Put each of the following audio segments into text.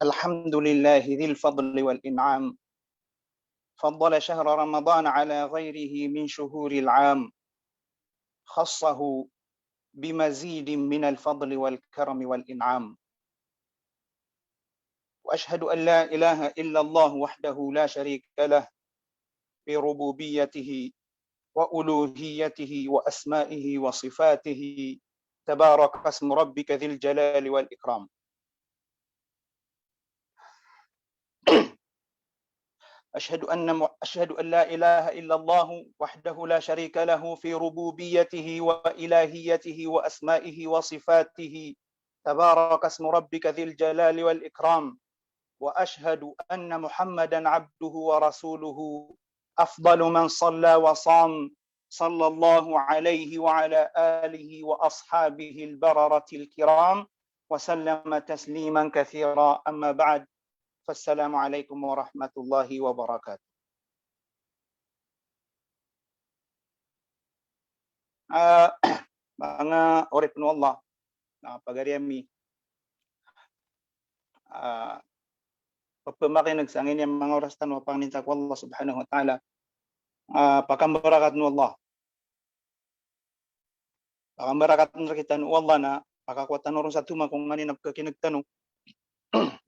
الحمد لله ذي الفضل والإنعام، فضل شهر رمضان على غيره من شهور العام، خصه بمزيد من الفضل والكرم والإنعام. وأشهد أن لا إله إلا الله وحده لا شريك له في ربوبيته وألوهيته وأسمائه وصفاته، تبارك اسم ربك ذي الجلال والإكرام. أشهد أن لا إله إلا الله وحده لا شريك له في ربوبيته وإلهيته وأسمائه وصفاته، تبارك اسم ربك ذي الجلال والإكرام. وأشهد أن محمدا عبده ورسوله، أفضل من صلى وصام، صلى الله عليه وعلى آله وأصحابه البررة الكرام، وسلم تسليما كثيرا. أما بعد، Assalamualaikum warahmatullahi wabarakatuh. Mga orip no Allah na pagariami pagpamakinig sa angin yung mga oras tanwa panginta ko Allah subhanahu wa ta'ala, pakambarakat no Allah, pakambarakat na kita no Allah na pakakwatan no rin sa tuma kung nganin nagkakinagtanong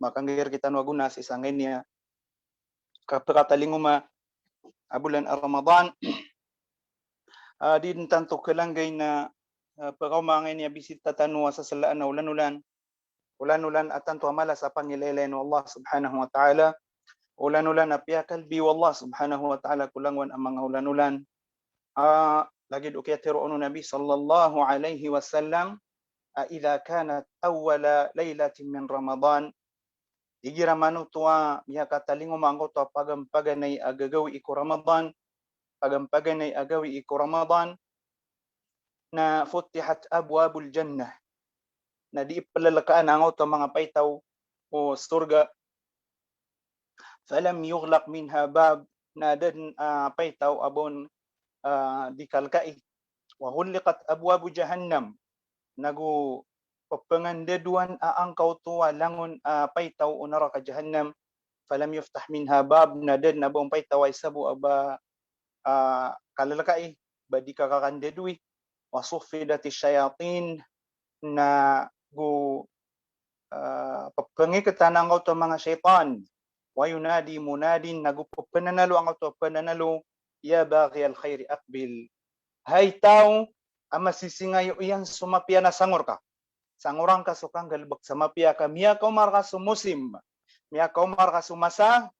makanggir kita no aguna sa isang niya kapakatalinguma bulan Ramadan. Din tanto kalanggay na pagkaumangay niya bisita tanwa sa salaan na ulan-ulan at tanto amala sa pangilelay no Allah subhanahu wa ta'ala. Ulan-ulan na piyakalbi wallah subhanahu wa ta'ala kulangwan ang mga ulan-ulan. Lagid ukiyatiro ono Nabi sallallahu alayhi wa sallam, idha kanat awwala laylatin min Ramadan, igira manutua miya katalingo mangko to pagampaganay agagawi iku Ramadan, pagampaganay agawi iku Ramadan na futihat abwabul jannah, na di palalakaan ang to mga paitaw o surga, falam yughlaq minha bab, na dan paitaw abon dikalkai, wa huliqat abwabu jahannam, nagu papangandaduan aangkaw tuwa langon paitaw o naraka jahannam, falam yuftah minha bab, na dan abong paitaw ay sabu aba kalalakai badi kakakandadui, wasufidati syayatin, na gu papangikatan ang auto mga syaitan, wa yunadi munadin, nagupapananalo ang auto pananalo, ya baghi al khairi aqbil, hay tao amasisingayo iyan sumapia na sangur ka, sangurang ka sukang galbak samapia ka, miya ka umar ka sumusim, miya ka umar ka sumasa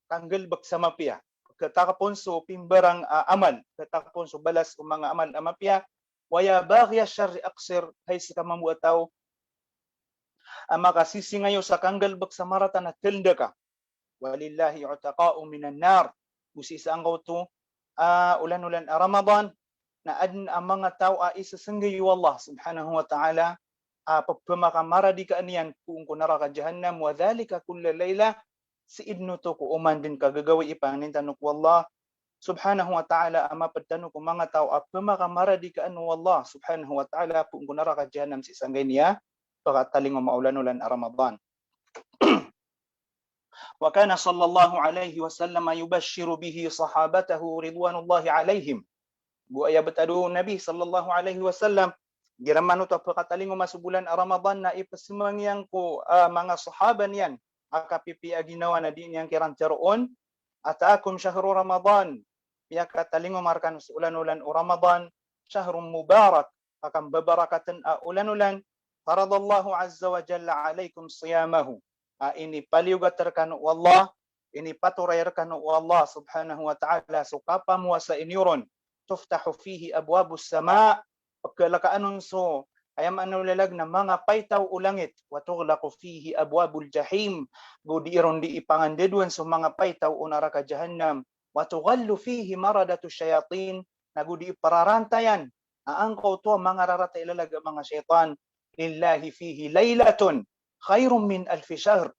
kanggalbak samapia, katakapon so pimbarang amal, katakapon so balas o mga amal amapia, waya bagya syarri aksir, hay sa kamamuataw makasisingayo sa kanggalbak sa marata na tilda ka, walillahi utaqa'u minan nar, busi sa angkaw to ulan-ulan Ramadan, na adn ang mga tao isasanggayo Allah subhanahu wa ta'ala pagpamakamara di ka aniyan kung kunara ka jahannam, wa dhalika kulla layla, si idno to ko uman din kagagawi ipangintanong ko Allah subhanahu wa ta'ala ama padtanong ko mga tao pagpamakamara di ka anu Allah subhanahu wa ta'ala kung kunara ka jahannam si sanggay niya pagkataling maulan-ulan Ramadan. Wa kana sallallahu alaihi wasallam yubashshiru bihi sahabatahu ridwanullahi alaihim, buaya betadu Nabi sallallahu alaihi wasallam giramano to pagkataling masubulan Ramadan na ipasimangyang ko mga sahaban yan akapipi aginawa na di niyang kirang tiyaroon, ataakum syahru Ramadan, miya kataling markan ulan-ulan o Ramadan, syahrun mubarak, akam babarakatan ulan-ulan, faradallahu azza wa jalla alaikum siyamahu, ini paliugatarkan Allah, ini paturayarkan Allah subhanahu wa ta'ala, sukapa mo sa inyuron, tuftahu fihi abwabus sama, pagkalakaanon so, ayam anulalag na mga paitaw ulangit, wa tughlaqu fihi abwabul jahim, gudiron di ipangandeduan so mga paitaw unara ka jahannam, wa tughallu fihi maradatu syayatin, nagudi ipararantayan aangkaw to mga rarata ilalag mga syaitan, lillahi fihi laylatun khairum min alfi shahr,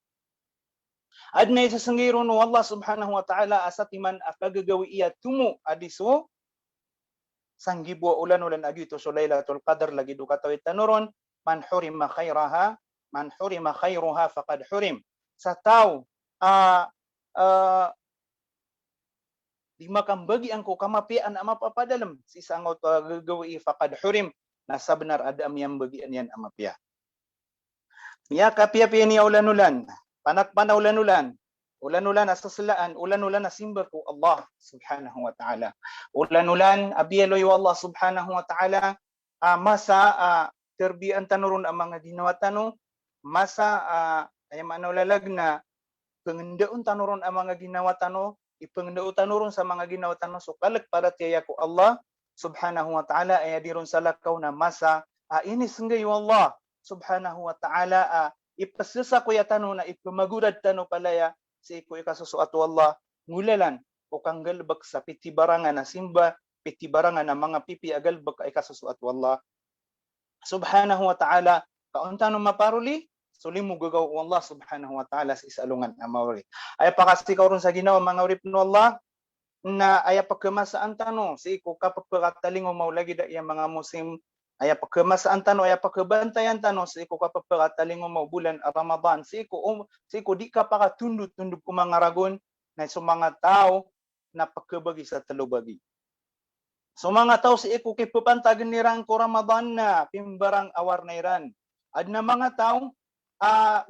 adna isasanggiron no Allah subhanahu wa ta'ala asatiman akagagawi iya tumu adiso sanggibo ulan-ulan agito so Lailatul Qadar lagi do katawit tanuron, man hurima khairaha man hurima khairuha faqad hurim. Sa tao di makam bagi angko kamapian amapapadalam si sangot gagawi faqad hurim, nasa benar ada yang bagian yan amapia. Ya kapia-pia ni ulan-ulan, panak-pana ulan-ulan asa selaan, ulan-ulan na simbar ko Allah subhanahu wa ta'ala. Ulan-ulan abiyeloy Allah subhanahu wa ta'ala, masa terbian tanurun ang mga ginawa tano, masa ay manulalag na pengendaun tanurun ang mga ginawa tano, ipengendaun tanurun sa mga ginawa tano, so kalag para tiya ko Allah subhanahu wa ta'ala, ay adirun sa lakaw na masa, ini senggay Allah subhanahu wa ta'ala, ipasasa ko ya tano na ipamagurad tano palaya, si ko ikasusuat Allah, ngulalan, o kang galbak sa pitibarangan na simba, pitibarangan na mga pipi agalbak ay kasusuat Allah subhanahu wa ta'ala, kauntan maparuli, suli mo gagaw Allah subhanahu wa ta'ala sa isalungan amawri. Ay pakasti ka ron sa ginawa mga urip no Allah, na ay pagkamasaan tano, si ko kapagpakataling o maulagi da yung mga muslim, ay pagkamasaan tano, ay pagkabantayan tano, si ko kapagpakataling o maubulan Ramadan, si ko di ka pakatundod-tundod ko mga ragon, na sa mga tao na pagkabagi sa talubagi. So mga tao si iko kay papantagan nirang ko Ramadan na pimbarang awar na iran. Ad na mga tao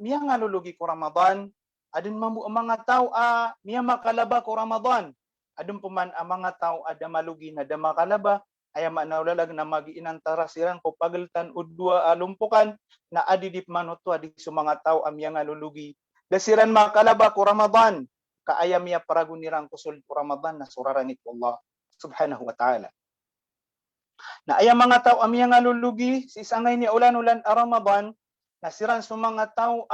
miya nga lulugi ko Ramadan. Adun mga tao miya makalaba ko Ramadan. Adun puman ang mga tao ada malugi na da makalaba ay manawlalag na magiinan tarasiran ko pagaltan udwa lumpukan na adidip manutwa di sa mga tao miya nga lulugi. Dasiran makalaba ko Ramadan. Kaaya miya paragunirang kusol ko Ramadan na surarangit Allah subhanahu wa ta'ala. Na ayang mga tao amya nga lulugi si isangay ni ulan-ulan Ramadan, nasiran sa mga tao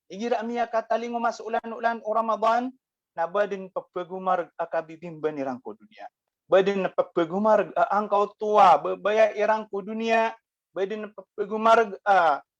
igira amya katalingo mas ulan-ulan o Ramadan, na badin pagpagumarag akabibimba nirang ko dunia. Badin na pagpagumarag ang kautuwa, babaya irang ko dunia, badin na pagpagumarag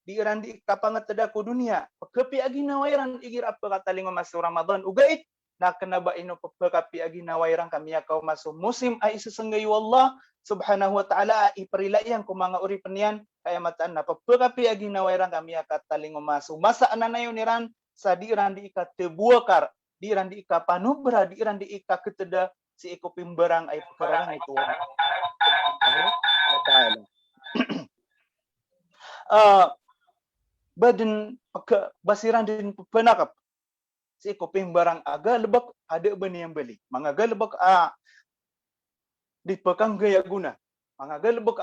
di iran di kapangatada ko dunia. Pagkapi aginawairan igira pagkatalingo mas Ramadan, ugait na kanaba ino pagkapi aginawairan kami akaw maso musim ay isasanggayo Allah subhanahu wa ta'ala, iparilayan kung mga uripan yan, kaya mataan na pagkapi aginawairan kami akatalingo maso masa ananayo niran sa di iran di ikatebuakar, di iran di ikapanubra, di iran di ikaketada si ikopimbarang ay pagkarang ito badin basiran din penakap si koping barang aga lebak ada bani yang beli mga galbak di pakang gaya guna mga galbak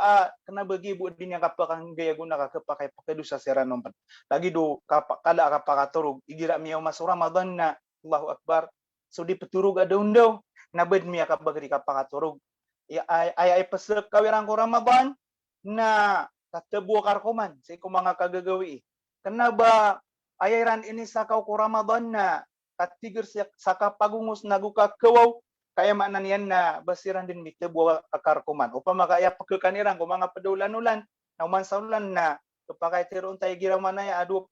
kena bagi bu din yang kapakang gaya guna ka kapakai pakai dosa seran nompat lagi do kala kapakaturug igira miyaw mas Ramadan na Allahu Akbar so di peturug ada undaw na bed miya kapagri kapakaturug ay pasek kawirang ko Ramadan na katebu karkoman sa ko mga kagagawi. Kena ba ayaran ini sakaw ko Ramadan na katigir sa kapagungos naguka kawaw kaya maanan yan na basiran din mitebu karkoman. Upama kaya pagkakanirang ko mga padulan-ulan na umansaulan na kapakay tiroon tayo giramanaya 20,000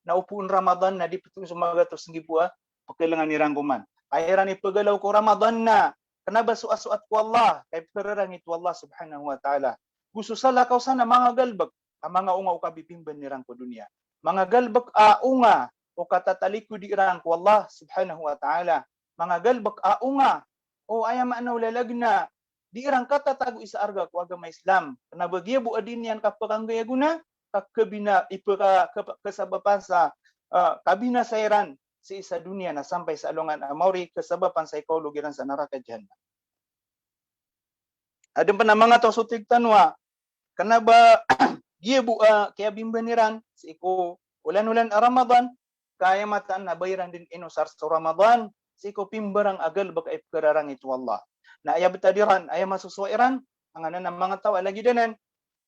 na upuun Ramadan na di pitong sumagatos ng gibu pagkailangan nirang kuman. Ayaran ipagalaw ko Ramadan na kanaba suat-suat ko Allah kay pererang ito Allah subhanahu wa ta'ala. Gusto sa lakaw sana mga galbag, ang mga unga o kabibimban nirang ko dunia. Mga galbag unga o katataliku di irang ko Allah subhanahu wa ta'ala. Mga galbag unga o ayam anaw lalagna di irang katatago isa arga ko agama Islam. Kanabagya bu adin yan kapakang gaya guna, kakabina ipaka kasabapan sa kabina sa Iran si isa dunia na sampai sa alungan amauri kasabapan sa ekologiran sa neraka jahannam. Adun pa na mga to sutig tanwa kanaba gibu kaya bimbaniran si ko ulan-ulan Ramadan kaya mataan na bayaran din inusar sa Ramadan si ko pimbarang agal baka ipkararang ito Allah na aya betadiran aya masusuairan ang anan mga tao lagi danan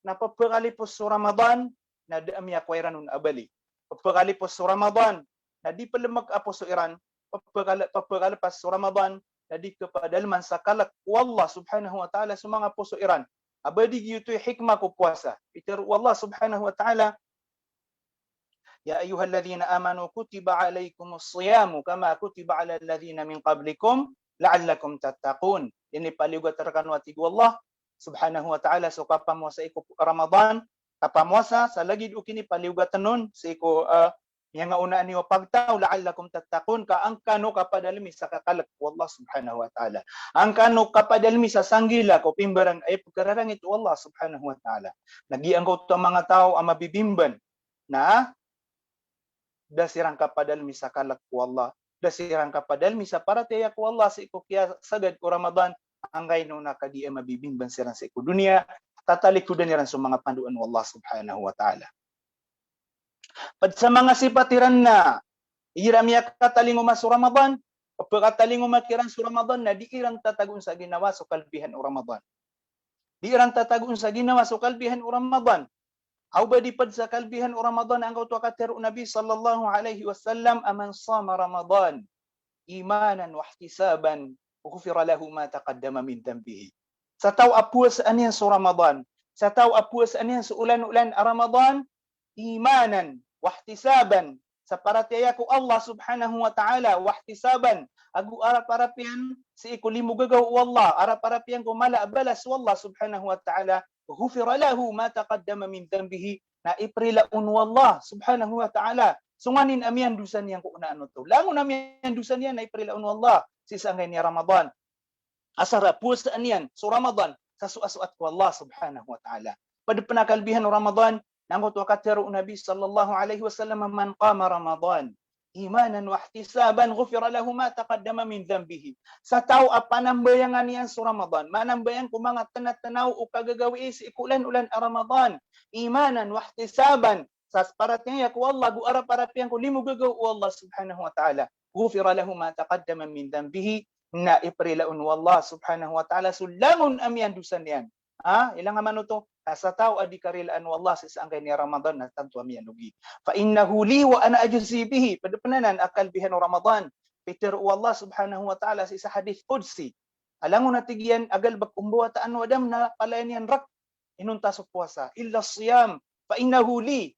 na papakalipos sa Ramadan na daam yakwairan un abali papakalipos sa Ramadan na di pala mag-apos sa Iran papakalipas sa Ramadan na di kapadalman sa kalak wallah subhanahu wa ta'ala sa mga puso Iran abadi giyutoy hikmah ko puasa iter wallah subhanahu wa ta'ala ya ayyuhalladhina amanu kutiba alaykumus siyamu kama kutiba alal ladzina min qablikum la'allakum tattaqun ini paligot terkan wa tigu Allah subhanahu wa ta'ala so kapamo sa iko Ramadan Kapamuasa sa lagid ukini paliugatanon si ko yang nga unaan niyo pagtaw la'allakum tattaqun ka ang kano kapadalmi sa kakalak wallah subhanahu wa ta'ala. Ang kano kapadalmi sa sanggila ko pimbarang ay pagkararangit wallah subhanahu wa ta'ala. Nagiang ko to mga tao ang mabibimban na dasirang kapadalmi sa kalak wallah. Dasirang kapadalmi sa parataya ko wallah sa iko kaya sagad ko Ramadan ang kaino na kadi mabibimban sirang sa iko dunia tatalikudan niran sa mga panduan wallah subhanahu wa ta'ala. Pad sa mga sipatiran na iramya katalingo mas Ramadan, pagkatalingo makiran sa Ramadan na di irang tatagun sa ginawa sa kalbihan o Ramadan. Di irang tatagun sa ginawa sa kalbihan o Ramadan. Aw ba di pad sa kalbihan o Ramadan ang kauto katero Nabi sallallahu alaihi wasallam aman sama Ramadan imanan wa ihtisaban ghufira lahu ma taqaddama min dhanbihi. Sa tao apuas aniyan sa Ramadan, sa tao apuas aniyan sa ulan-ulan Ramadan, imanan, wahtisaban, sa parataya ko Allah subhanahu wa ta'ala, wahtisaban, agu arap-arapian, si ikulimugagaw Allah, arap-arapian ko malaabalas wallah subhanahu wa ta'ala, ghufira lahu ma taqaddama min dhanbihi, na iprilaun wallah subhanahu wa ta'ala. Sunganin amiyan dusan yang ko una ano to. Langon amiyan dusan yan na iprilaun wallah, sisangay ni Ramadan. Asara puasa aniyan so Ramadan sa suat ko Allah subhanahu wa ta'ala. Pada penakalbihan Ramadan nangot wa katero Nabi sallallahu alaihi wasallam man qama Ramadan imanan wa ihtisaban ghufira lahu ma taqaddama min dhanbihi. Sa tao apanambayangan niyan sa Ramadan, manambayan ko mga tanat-tanaw o kagagawi sa ikulan-ulan Ramadan, imanan wa ihtisaban sa paratnya ko Allah gu arap-arapian ko limugagaw Allah subhanahu wa ta'ala. Ghufira lahu ma taqaddama min dhanbihi na iprilaun wallah subhanahu wa ta'ala sulangon amiyan dusan yan. Ilang man to sa tao adi karilaan wallah sa isang kay ni Ramadan na tanto amiyan ugi. Fa innahu li wa ana ajzi bihi. Padapanan akal bihan Ramadan. Peter wallah subhanahu wa ta'ala sa isa hadith qudsi. Alangon natigyan agal bak umbuwa taan wadam na palayan yan rak inunta sa puasa illa siyam fa innahu li.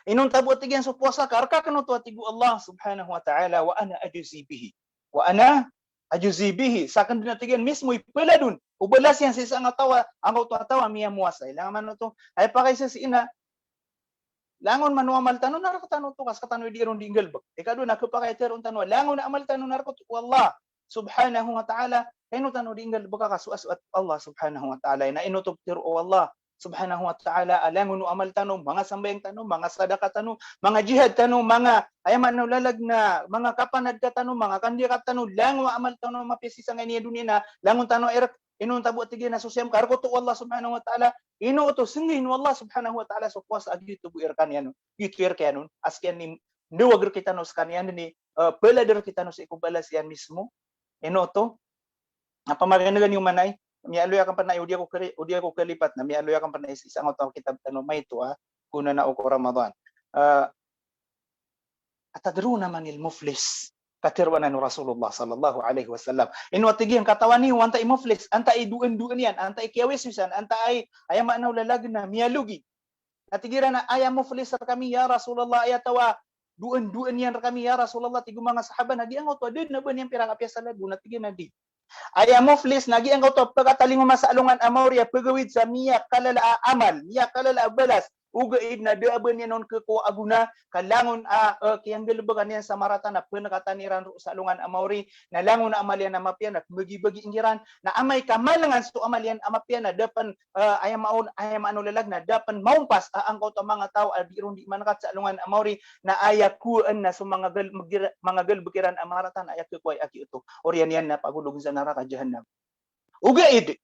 Inunta buat tigyan sa puasa karka kanuto tigu Allah subhanahu wa ta'ala wa ana ajzi bihi. Wa ana ajuzi bihi sakan dinatigan mismo ipeladun ubalas yan sa isang atawa ang tawa miya muasa ilang man to ay pa kaysa si ina langon manuamal tanon narakatano to kas katano di ron dinggal ba ikado nakapakay teron tanwa langon na amal tanon narakot wallah subhanahu wa ta'ala ino tano dinggal ba ka suas Allah subhanahu wa ta'ala na ino to Allah subhanahu wa ta'ala alangon no amal tanong mga sambayang tanong mga sadaka tanong mga jihad tanong mga ayaman no lalag na mga kapanad ka tanong mga kandidat tanong langon amal tanong mapisi sa ngani dunia na langon tanong erak inon tabo tigin na susyam karko to Allah subhanahu wa ta'ala ino to singin Allah subhanahu wa ta'ala so puas agi to buir kanyan gituir kanon asken ni duwag kita no kanyan ni pelader kita no sa ikubalas yan mismo ino to apa maganagan yung manay mialoy akan panay udia ko kalipat na mialoy akan panay isang taw kitab tanong may to kuna na ko Ramadan atadruna manil muflis katirwanan Rasulullah sallallahu alaihi wasallam ino tigiyang katawani anta muflis anta iduen yan anta ikiyawis wisan anta ay ayama na lalag na mialugi natigira na ayam muflis kami ya Rasulullah ayatawa duen yan kami ya Rasulullah tigo mga sahabat na di ang to din na ban yang pira kapya sa lagu natigin na di Aya muflis nagi ang to pagkatalingo masalungan amawriya pagawid sa miya kalala amal miya kalala balas ugaid na daaban yan non ko aguna kalangon kiyang galbagan yan sa marata na penakataniran sa alungan amawri na langon na amalyan na mapyan at bagi-bagi ingiran na amay kamalangan so amalyan amapyan na dapan ayam ano lalag na dapan maumpas ang to mga tao albiron di manakat sa alungan amawri na ayakuan na so mga galbagiran amaratan ayak ko ay aki ito oryan yan na pagulog sa naraka jahannam ugaid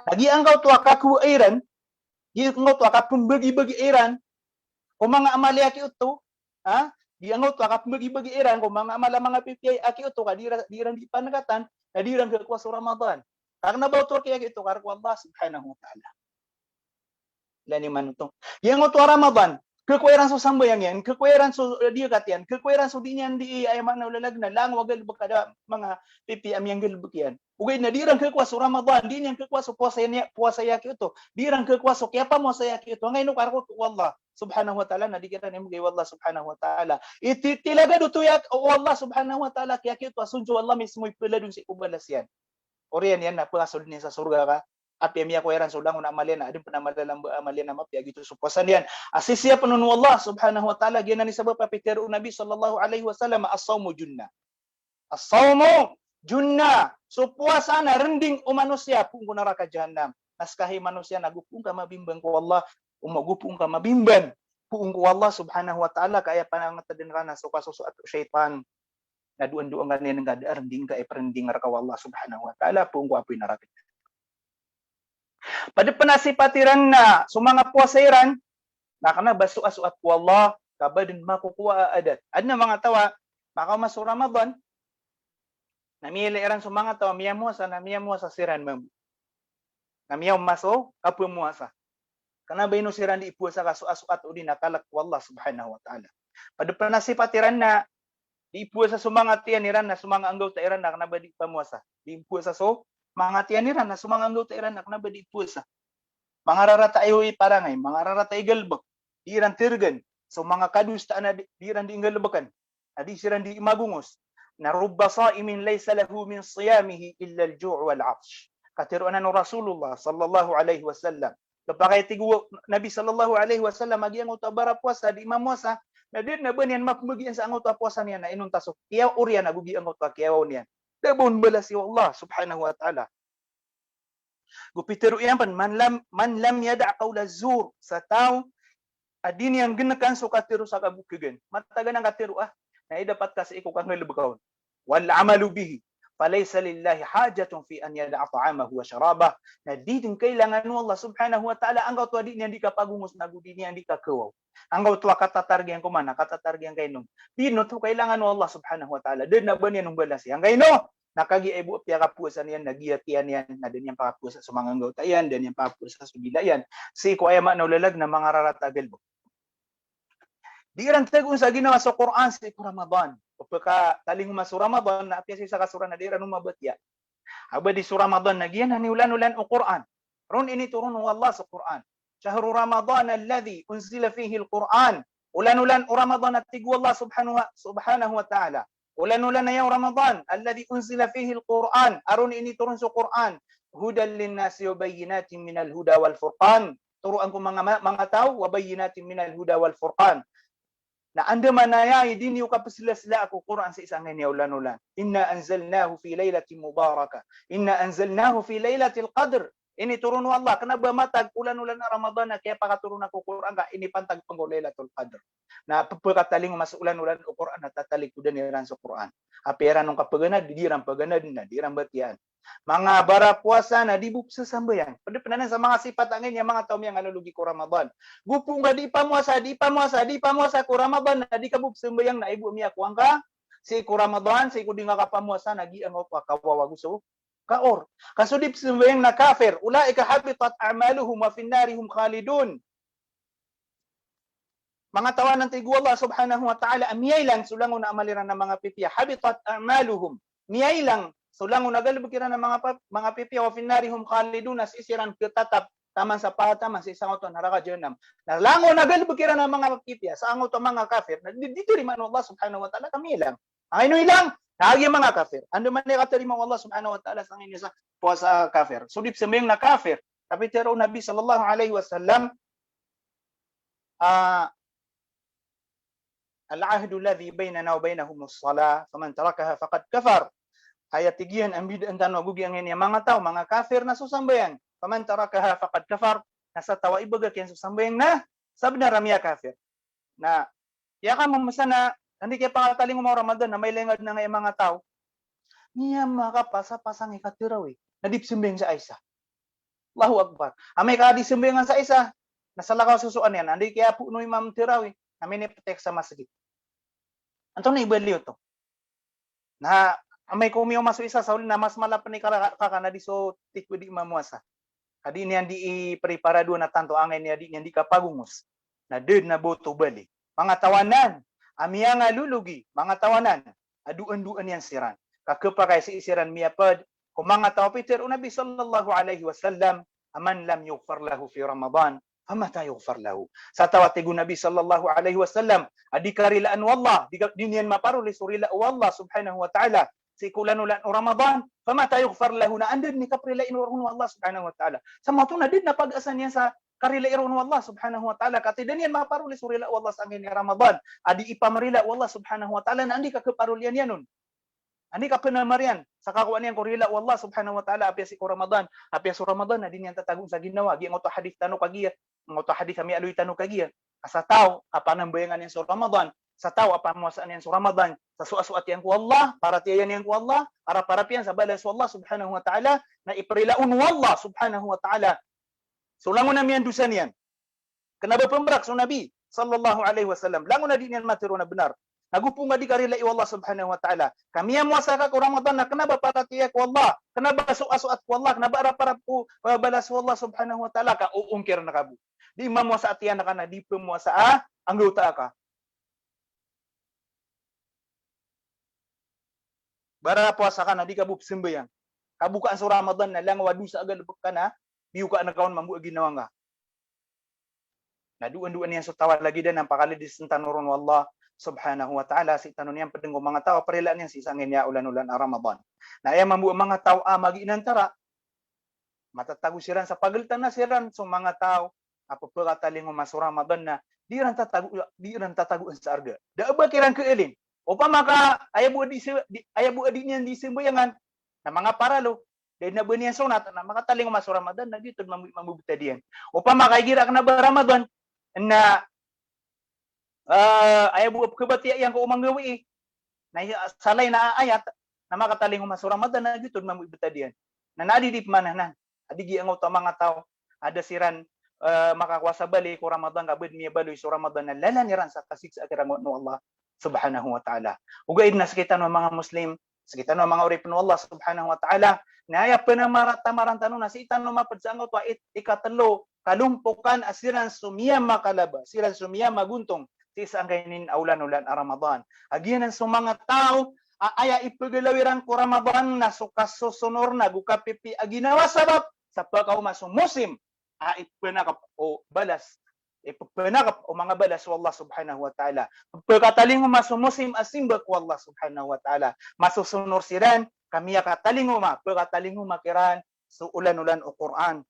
lagi ang to kakuairan Gingot ka pembagi-bagi iran kung mga amali aki uto gingot ka pembagi-bagi iran kung mga amala mga PPI aki uto ka diran di panagatan na diran ka kuwas Ramadan karena ba to kaya ito karko Allah subhanahu wa ta'ala lani man to gingot Ramadan kekuairan so sambayang yan kekuairan so diakat yan kekuairan so dinyan di ay manulalag na lang wagal bakada mga PPM yang gelbukian ugay na dirang kekuas Ramadan din yang kekuas puasa yaki ito dirang kekuas kaya pa mo sa yaki ito ngayon karko wallah subhanahu wa ta'ala na dikiran mo kay wallah subhanahu wa ta'ala ititilaga duto yak wallah subhanahu wa ta'ala kaya ito asunjo wallah mismo ipula dun si ubalas yan oriyan yan na pasol niya sa surga ka Api miya ko eran sulang una amalyan adin panamalan amalyan nama pi gitu suposan yan. Asisya penunu Allah subhanahu wa taala gina ni sabab apiteru Nabi sallallahu alaihi wasallam as-saumu junnah. As-saumu junnah. So puasa na rending o manusia pung neraka jahanam. Naskahi manusia nagupung ka mabimbang ko Allah, umagupung ka mabimban. Puung ko Allah subhanahu wa taala kaya panangatadin kana so kasuso at syaitan. Naduan-duan ganin nga rending ka perending neraka Allah subhanahu wa taala puung ko apoy neraka. Pada penasipatiran na sumanga puasairan, nakana basu asuat ku Allah, kabadin makukuha adat. Adna mga tawa, maka masu Ramadan, namili iran sumanga tawa, namiya muasa siran mamu. Namiya maso, kapu muasa. Kana ba ino siran di ipuasa kasu asuat udi nakalak ku Allah subhanahu wa ta'ala. Pada penasipatiran na, di ipuasa sumanga tiyan iran na sumanga anggaw ta iran na kana ba di pamuasa. Di ipuasa so, mga tiyanira na sumanganggaw ta iran na kanaba di pusa. Mga rarata ayoy parangay, mga rarata igalbak, di iran tirgan, so mga kadus ta na di iran di ingalbakan, adi siran di imagungos, na rubba sa'imin laysa lahu min siyamihi illa al-ju' wal 'atsh. Katiruan no Rasulullah sallallahu alaihi wasallam. Kapag tigu Nabi sallallahu alaihi wasallam agiang utabara puasa di imamuasa, na din na banyan mapmugian sa angot puasa niya na inun tasok. Kiyaw urian nagugi angot kiyaw niyan. Dabon balas si Allah subhanahu wa ta'ala. Gupiteru yan pan man lam yada' qawla zur sa tao adin yang genakan so katiru sa kabukigan. Matagan ang katiru na dapat kasi iko kang nilibakaw. Wal amalu bihi falaysa lillahi hajatun fi an yada'a ta'amahu wa syarabah. Na didin kailangan mo Allah subhanahu wa ta'ala anggaw to adin yang di kapagungos nagudi yang di kakawaw. Anggaw to katatargian ko man katatargian kainom. Dino to kailangan mo Allah subhanahu wa ta'ala. Den na ba niya nung balas yang kaino? Nakagi ay buot piya kapuasan yan, nagiyatian yan, na din yung pakapuasa sa mga anggota yan, din yung pakapuasa sa subila yan. Si ko ay manulalag na mga raratagal mo. Di ran tagun sa ginawa sa Quran sa Ramadan. Pagka taling masu Ramadan, na apya sa kasura na di ran umabatya. Aba di su Ramadan, nagiyan na niulan-ulan o Quran. Ron ini turun ng Allah sa Quran. Shahru Ramadan alladhi unzila fihi al-Quran. Ulan-ulan o Ramadan at tigu Allah subhanahu wa ta'ala. Ulan-ulan na yung Ramadan, alladhi unzila fihi al-Quran. Aron ini turun sa Quran. Hudan linnasi wa bayyinatin minal huda wal furqan. Turuan ko mga tao, wa bayyinatin minal huda wal furqan. Na anda manayay, din yung kapasila-sila ako Quran sa isang ngayon ulan-ulan. Inna anzalnahu fi laylatin mubarakah. Inna anzalnahu fi laylatil qadr. Ini turun wa Allah. Kenapa matag ulan-ulan na Ramadan na kaya pakaturun ako Quran ka, ini pantag panggulaylatul qadr. Na pagkataling mas ulan-ulan o Quran na tatalik ko din sa Quran. Apera nung kapaganad, dirang paganad na, dirang batian. Mga bara puasa na di buksa sambayan. Padapanan sa mga sifat angin yung mga taong yang alulugi ko Ramadan. Gupong ka di pamuasa ko Ramadan na di ka buksa sambayang na ibu miya ko ang ka. Si ko Ramadan, si ko di nga kapamuasa, nagi ang opa kawawa gusto. Kaor. Kasudip sembayang na kafir. Ulaika habitat a'maluhum wa finnarihum khalidun. Mga tawanan tigu Allah subhanahu wa ta'ala, miyay lang sulangon na amaliran ng mga pipiya. Habitat a'maluhum. Miyay lang sulangon na galibukiran ng mga pipiya wa finnarihum khalidun. Nasisiran ketatap taman sa pataman sa isang oton haraka jernam. Nalangon na galibukiran ng mga pipiya sa angot mga kafir. Dito rin man Allah subhanahu wa ta'ala kami lang. Ang ino ilang Nagi mga kafir. Ando man nakatarima Allah subhanahu wa ta'ala sa inyo sa puasa kafir. Sudip sembayang na kafir. Tapi tero Nabi sallallahu alaihi wasallam al-ahdu alladhi bainana wa bainahum as-salah faman tarakaha faqad kafar. Ayat tigian ambid antano gugi ang ini mga tao mga kafir na susambayan. Faman tarakaha faqad kafar. Nasa tawa ibaga kaya susambayan na sabna ramya kafir. Na ya ka mamasana hindi kaya pangataling mo Ramadan na may lengad na ngayon mga tao. Niya makapasa-pasang ikatiraw Nadipsimbing sa isa. Allahu Akbar. Amay kadisimbingan sa isa. Nasa lakaw susuan yan. Hindi kaya po no imam tiraw Amin ipatek sa masjid. Anto na ibaliw to. Na amay kumiyo maso isa sa uli na mas malapan ni kakana di so tikwi di mamuasa. Kadi niyan di i-preparado na tanto angay niya di kapagungos. Na did na boto bali. Mga tawanan. Amia nga lulugi, mga tawanan, aduan-duan yan siran. Kakapakay si isiran miyapad, kung mga tao Peter, Nabi sallallahu alaihi wasallam, aman lam yughfar lahu fi Ramadan, famata yughfar lahu. Sa tawatigu Nabi sallallahu alaihi wasallam, adikarilaan wallah, dinian maparuli surila wallah subhanahu wa ta'ala, si ikulan-ulan o Ramadan, famata yughfar lahu na andin ni kaprilain urun Allah subhanahu wa ta'ala. Sama to na din na pag-asa niya sa karilairun Allah subhanahu wa ta'ala. Katidan yan maparuli surila Allah sa amin ni Ramadan. Adi ipamarila Allah subhanahu wa ta'ala na andi ka kaparulian yan nun. Andi ka pinamarian sa kakuan niyan korila Allah subhanahu wa ta'ala apya si ko Ramadan. Apya sa Ramadan na din yan tatagong sa ginawa. Gi ang to hadith tano kagiya. Ang to hadith kami aloy tano kagiya. Sa tao, apan ang bayangan yan sa Ramadan. Sa tao, apan muasaan yan sa Ramadan. Sa suasuat yan ko Allah, para tiyan yan ko Allah, para piyan sa balas Allah subhanahu wa ta'ala, na iprilaun Allah subhanahu wa ta'ala. So langon na miyan dusan yan. Kenapa pembrak so Nabi sallallahu alaihi wasallam. Langon na din yan matiro na benar. Nagupong nga di karila Allah subhanahu wa ta'ala. Kami yang muasaka ko Ramadan na kenapa para tiyak ko Allah, kenapa suasuat ko Allah, kenapa arap-arap ko balas Allah subhanahu wa ta'ala, ka uungkir na kabu. Di mamuasa atiyan na ka na, di pemuasa anggota ka. Bara puasa ka na, di ka bupsimbayang. Kabukaan sa Ramadan na lang, wadu sa agal ka na, biyu ka na kaon mambu ginawa nga. Naduan-duan niyan sa tawa lagi din, ang pakalidis ng tanurun wallah subhanahu wa ta'ala, si tanong niyan padeng mga tao, parilaan niyan si isangin niya ulan-ulan ang Ramadan. Na ay mambu mga tao mag-inantara, matatago siran sa pagaltan na siran sa mga tao, apapagataling masu Ramadan na, di ran tatago sa arga. Da ba kirang keelin? O pa maka ayabu adi niyan di sembayangan na mga paralo dahil na baniyan sunat na makataling masu Ramadan na dito mamubita diyan. O pa maka gira ka na ba Ramadan na ayabu kabati yang ko umanggawi na salay na ayat na makataling masu Ramadan na dito mamubita diyan. Na nadidip mananan adigi ang uta mga tao ada siran makakwasa bali ko Ramadan kabid miya baloy so Ramadan na lalaniran sa kasiksa akirang no Allah subhanahu wa ta'ala. Ugaid na sakitan ng mga Muslim, sakitan ng mga urip ng Allah subhanahu wa ta'ala, na ay pinamaratamaran tanong na si itan no mapadsangaw to ikatalo, kalumpukan asiran sumiyam makalaba, siran sumiyam maguntong, si isang kainin aulan-ulan a Ramadan. Agianan sa mga tao, aya ipagalawiran ko Ramadan na sukasusonor na gukapipi aginawa sabab sa pagkaw masumusim, ipanakap o balas, ipanakap o mga balas wa Allah subhanahu wa ta'ala. Pagkataling masumusim asimbak wa Allah subhanahu wa ta'ala. Masusunor siran, kami kataling pagkataling makiran, so ulan-ulan o Quran,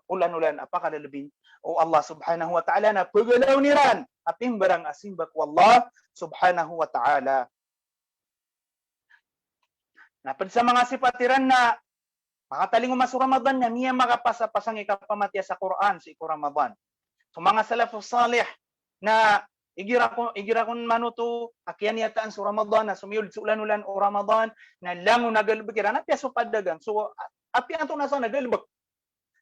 ulan-ulan apakalalabing o Allah subhanahu wa ta'ala na pagalaw niran, aping barang asimbak wa Allah subhanahu wa ta'ala. Napad sa mga sipatiran na makataling masu Ramadan na miya makapasa-pasang ikapamatya sa Quran sa Ramadan. So mga salafus salih na igira kon manuto akyan yataan sa Ramadan na sumiyod sa ulan-ulan o Ramadan na lango nagalbikiran apya so padagan. So apya ato na sa nagalbik.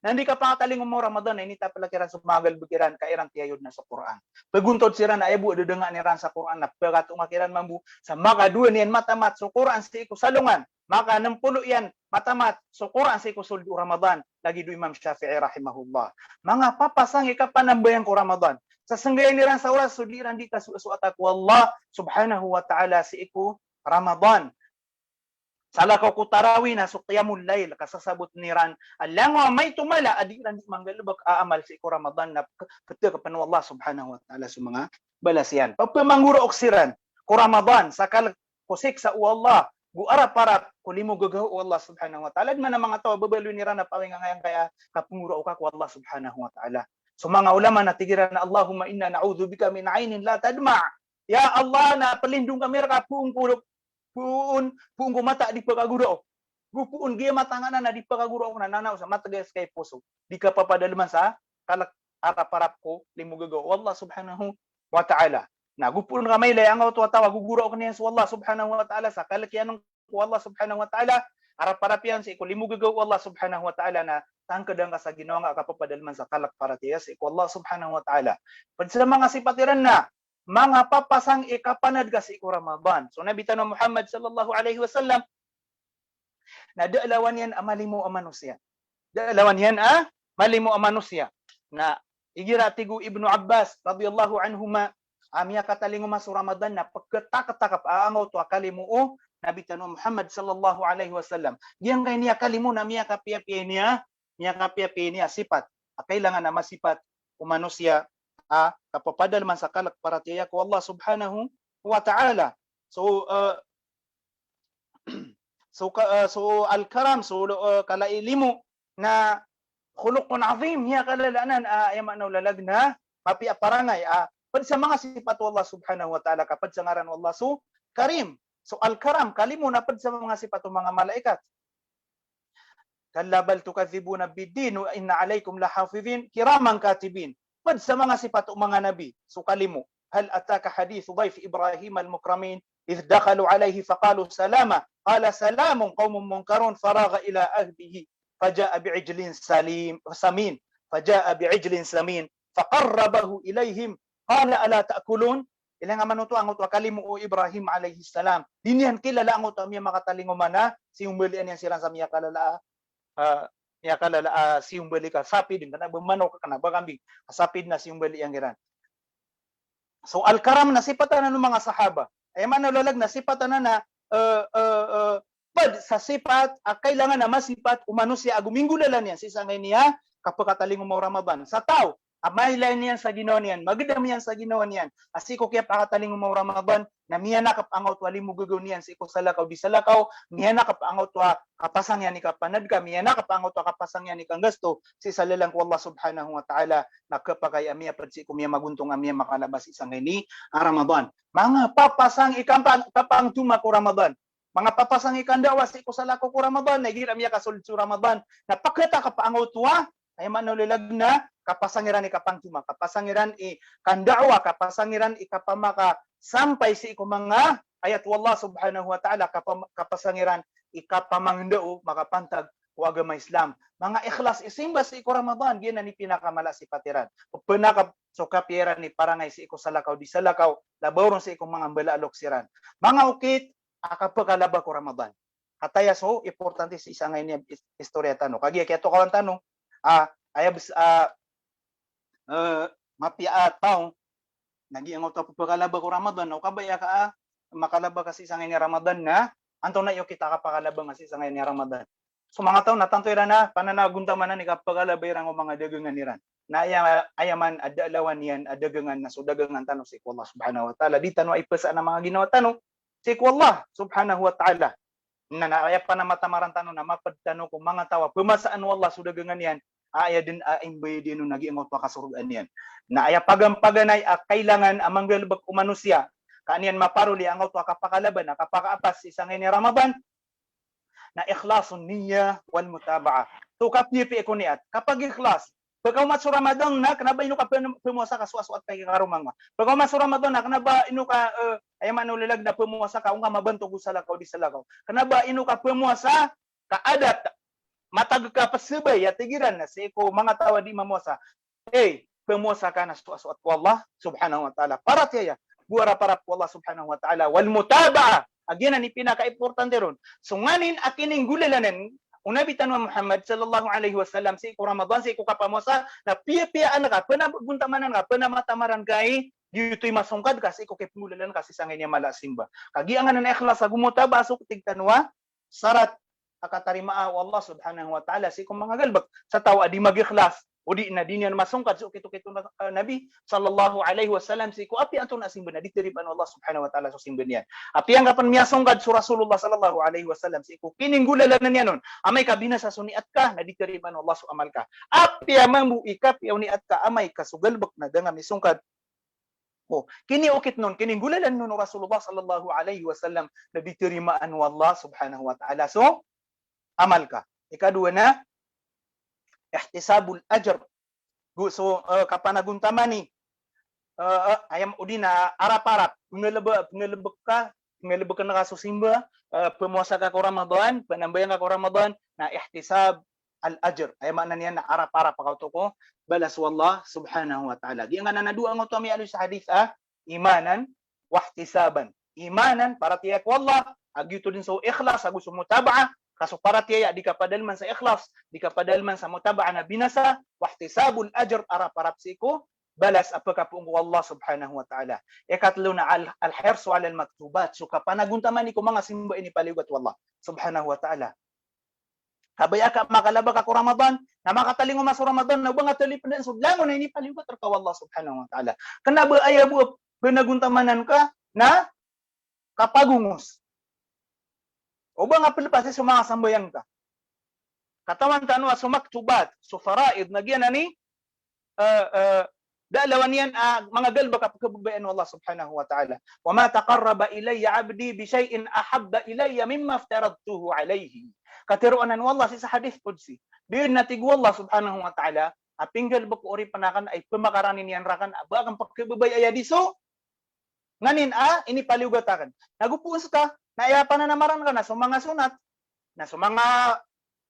Na hindi ka pakataling mo Ramadan na inita pala kiran sa magalbikiran kairang tiyayod na sa Quran. Paguntod sira na ebu dedanga ni ran sa Quran na pagato makiran mambu sa makaduan yan matamat so Quran sa iko salungan. Maka 60 yan matamat so Quran sa iko suldu Ramadan lagi do Imam Syafi'i rahimahullah. Mga papasang ikapanambayan ko Ramadan. Sa sanggayan niran sa oras sudiran di kasuat ko Allah subhanahu wa ta'ala si iko Ramadan. Sala ko tarawih na so qiyamul layl kasasabot niran alang may tumala adiran di manggalubak aamal si iko Ramadan na ketika panu Allah subhanahu wa ta'ala sa mga balasian. Pagpamanguro oksiran ko Ramadan sakal kusik sa Allah guarap-arap kulimo gagaw Allah subhanahu wa ta'ala man mga tao babalo ni rana pawingangayang kaya kapunguro ka ko Allah subhanahu wa ta'ala. So mga ulama na tigiran na Allahumma inna na'udzubika min 'ainin la tadma. Ya Allah na pelindung kami ra puung ko mata di pagaguro. Gupuun giya matangana na di pagaguro na nanaw sa matagas kay puso. Di ka papadalman sa kalak arap-arap ko limo gagaw Allah subhanahu wa ta'ala. Nagupulon ka may layangaw to tawa guguro ko niya sa Allah subhanahu wa ta'ala sa kalakyan ko Allah subhanahu wa ta'ala arap-arap yan sa ikulimu gagaw Allah subhanahu wa ta'ala na tangkadang ka sa ginawa nga kapapadalman sa kalak para tiya sa iko Allah subhanahu wa ta'ala. Pag sa mga sipatiran na mga papasang ikapanad ka sa iko Ramadan. So nabitan ng Muhammad sallallahu alaihi wasallam na daalawan yan amalimo amanusya. Daalawan yan malimo amanusya na igira tigu Ibnu Abbas radhiyallahu anhuma amia katalingo masu Ramadan na pagkatakap aangaw to akalimu Nabi tanong Muhammad sallallahu alaihi wasallam. Diyan kay niya kalimu na miya kapiapi niya sifat. Kailangan na masifat umanusia kapapadal man sa kalak para tiya ko Allah subhanahu wa ta'ala. So So al-karam, so kalailimu na khuluqun azim hiya kalalanan ayama na lalagna mapi aparangay pad sa mga sipat Allah subhanahu wa ta'ala kapad sa ngaran Allah so karim. So al-karam kalimu na pad sa mga sipat mga malaikat. Kalla bal tukadzibuna bid-din wa inna alaykum lahafizin kiraman katibin. Pad sa mga sipat mga nabi. So kalimu. Hal ataka hadithu dhayf Ibrahim al-mukramin إذ دخلوا عليه فقالوا سلاما قال سلام قوم منكرون فراغ إلى أهله فجاء بعجل سمين فقربه إليهم قال ألا تأكلون ilang manuto ang utwa kalimu o Ibrahim alayhi salam dinihan kilala ang utwa miya makatalingo mana siumbalian yan silang sa miya kalala siumbali ka sapid din kana manok kana bagambing sapid na siumbali ang giran. So al-karam na sipatan ng mga sahaba ay manulalag na sipatan na pad sa sipat kailangan na masipat umano siya agumingulalan yan sa isangay niya kapag katalingo mo Ramadan sa tao amahilayan niyan sa Ginoo niyan magdam yan sa Ginoo niyan asiko kaya pakatalingo mo Ramadan na miya nakapangaw to alimu gugaw niyan sa iko salakaw di salakaw miya nakapangaw to kapasang yan ni kapanad ka miya nakapangaw to kapasang yan ni kang gasto si salalang ko Allah subhanahu wa ta'ala nakapagay amiya pad si ko miya maguntong amiya makalabas isangay ni Ramadan mga papasang kapang tuma ko Ramadan mga papasang ikandawa si ko salakaw ko Ramadan nagira miya kasulod sa Ramadan napakita kapangaw to ay manulilag na kapasangiran ikapangtuma, kapasangiran ikandawa, kapasangiran ikapamaka sampai si iku mga ayat wallah subhanahu wa ta'ala kapasangiran ikapamangdao makapantag o agama Islam. Mga ikhlas isimba si iku Ramadan, gina ni pinakamala si patiran. Penakap so kapiran ni parangay si iku salakaw di salakaw, labawron si iku mga balalok siran. Mga ukit, akapakalaba ko Ramadan. Kataya so, importante si isa ngayon niya istorya tanong. Kaya kaya to kawan tanong, ayabs mapia taong nagiangot pa pagkalaba ko Ramadan o kabaya ka makalaba kasi sa ngayon Ramadan na anto na iyo kita kapakalaba kasi sa ngayon Ramadan. So mga taon natantoy ra na pananaguntaman na ni kapakalaba irang mga dagangan niran. Na ayaman adalawan yan adagangan na so dagangan tanong si Allah subhanahu wa ta'ala di tanong ay pasa na mga ginawa tanong si Allah subhanahu wa ta'ala na naaya pa na matamaran tanong na mapadtanong kung mga tawa pumasaan wallah so dagangan yan aya din aimbay din no nagiingot pa kasurugan niyan na aya pagampaganay kailangan amang galbag umanusya kaniyan maparuli ang auto kapakalaban na kapakaapas isang ni Ramadan na ikhlasun niyya wal mutabaa to kapni pi ko niat kapag ikhlas pag umat sa Ramadan na kanaba ino ka pumuasa ka suaswat kay karumang pag umat sa Ramadan na kanaba ino ka ay manulilag na pumuasa ka unga mabantog salakaw di salakaw kanaba ino ka pumuasa kaadat matag ka pasubay at tigiran na si ko mga tawa di mamosa pemuasa ka na suaswat ko Allah subhanahu wa ta'ala para tiya buara para ko Allah subhanahu wa ta'ala wal mutabaa agyan ni pinaka-importante ron so nganin akining gulalanen unabitan wa Muhammad sallallahu alaihi wasallam si ko Ramadan si ko kapamosa na piya-piyaan ka panabuntamanan ka panamatamaran kay dito'y masungkad kasi ko kay pangulalan kasi sa ngayon malasimba kagiangan na ikhlas sa gumutaba so tigtanwa sarat akatarimaa Allah subhanahu wa ta'ala si kung mga galbag sa tao adi mag-ikhlas o di na din yan masungkad so kito Nabi sallallahu alaihi wasallam si ko api anton asimba na ditiriban Allah subhanahu wa ta'ala so simba niyan api ang kapan miya sungkad so Rasulullah sallallahu alaihi wasallam si ko kininggulalan na niyan nun amay kabina sa suniat ka na ditiriban Allah so amal ka api amang buikap yaw niat ka amay kasugalbak na danga misungkad kini ukit nun kininggulalan nun Rasulullah sallallahu alaihi wasallam na ditirimaan Allah subhanahu wa ta'ala so amal ka. Ikadua na ihtisabul ajr. So kapanaguntaman ni ayam udina arap-arap pengelebek ka na kasusimba pemuasa ka ko Ramadan penambayan ka ko Ramadan na ihtisab al ajr ay mana niya na arap-arap ka ko balas wallah subhanahu wa ta'ala. Di nga na dua ngo to mi sa hadith imanan wa ihtisaban. Imanan para tiyak wallah agyuto din so ikhlas agu sumutabaa kaso para tiya di kapadalman sa ikhlas di kapadalman sa mutabaa na binasa wahtisabul ajr arap-arap siko balas apaka po Allah subhanahu wa ta'ala ikatlo na al-hirsu ala al-maktubat so kapanaguntaman ni ko mga simba ini paliwat wallah subhanahu wa ta'ala kabaya ka makalaba ka ko Ramadan na makatalingo mas Ramadan na ba nga talipan so langon na ini paliwat ka wallah subhanahu wa ta'ala kanaba ayabu panaguntamanan ka na kapagungos O ba nga pilipas sa mga sambayang ta. Katawan tanwa sumaktubat, sufaraid, nagyan ani, dalawan yan mga galba kapagkabayan Allah subhanahu wa ta'ala. Wa ma taqarraba ilayya abdi bi shay'in ahabba ilayya mimma aftaradtuhu alayhi. Katiruanan wallah sa hadith qudsi. Diyon natig wallah subhanahu wa ta'ala, apinggal ba ko ori panakan ay pemakaranin yan rakan abagang pagkababay aya diso. Nganin ini paliugatakan. Nagupuan ka, naiyapan na namaran ka na sa mga sunat, na sa mga